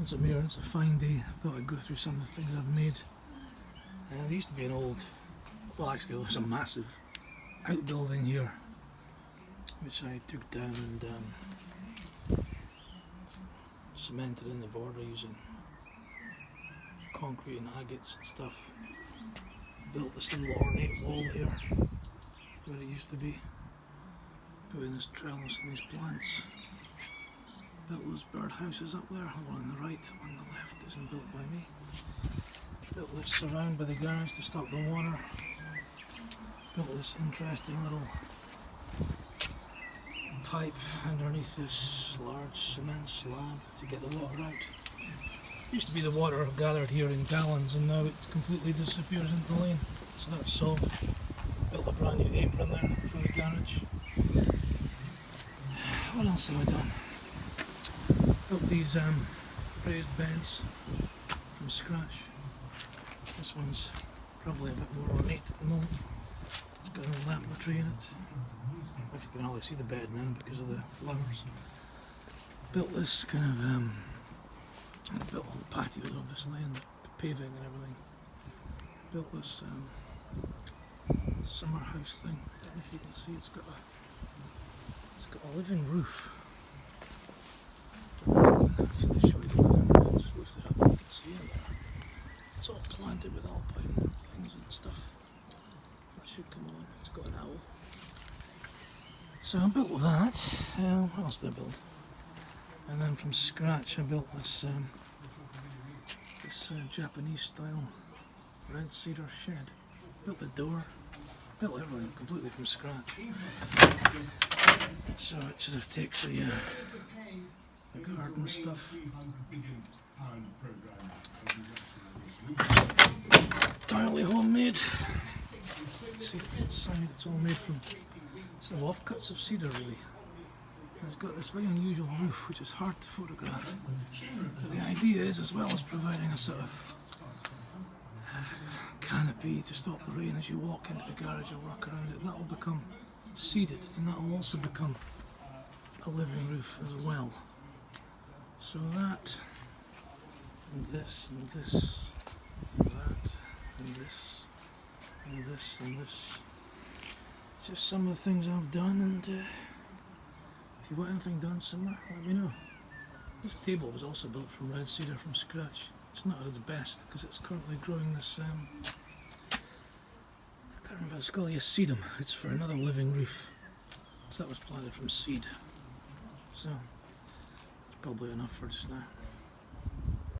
Since I'm here and it's a fine day, I thought I'd go through some of the things I've made. There used to be an old, well actually there was a massive outbuilding here which I took down and cemented in the border using concrete and agates and stuff. Built this little ornate wall here where it used to be. Put in this trellis and these plants. Built those birdhouses up there, one on the right, one on the left isn't built by me. Built this surround by the garage to stop the water. Built this interesting little pipe underneath this large cement slab to get the water out. Used to be the water gathered here in gallons and now it completely disappears into the lane. So that's solved. Built a brand new apron there for the garage. What else have I done? Built these raised beds from scratch. This one's probably a bit more ornate at the moment. It's got a lavatory in it. Actually, you can hardly see the bed now because of the flowers. Built this kind of, I built all the patios obviously and the paving and everything. Built this summer house thing. I don't know if you can see, it's got a living roof. Actually show you the living roof and just lift it up and you can see in there. It's all planted with alpine things and stuff. That should come on. It's got an owl. So I built that. What else did I build? And then from scratch I built this Japanese style red cedar shed. Built the door. Built everything completely from scratch. So it sort of takes the garden stuff. Entirely homemade. See from inside, it's all made from sort of offcuts of cedar really. And it's got this very unusual roof which is hard to photograph. But the idea is, as well as providing a sort of canopy to stop the rain as you walk into the garage or walk around it, that will become seeded and that will also become a living roof as well. So that, and this, and this, and that, and this, and this, and this. Just some of the things I've done, and if you want anything done similar, let me know. This table was also built from red cedar from scratch. It's not at the best because it's currently growing this, I can't remember, it's called a sedum. It's for another living roof. So that was planted from seed. So, it's probably enough for just now.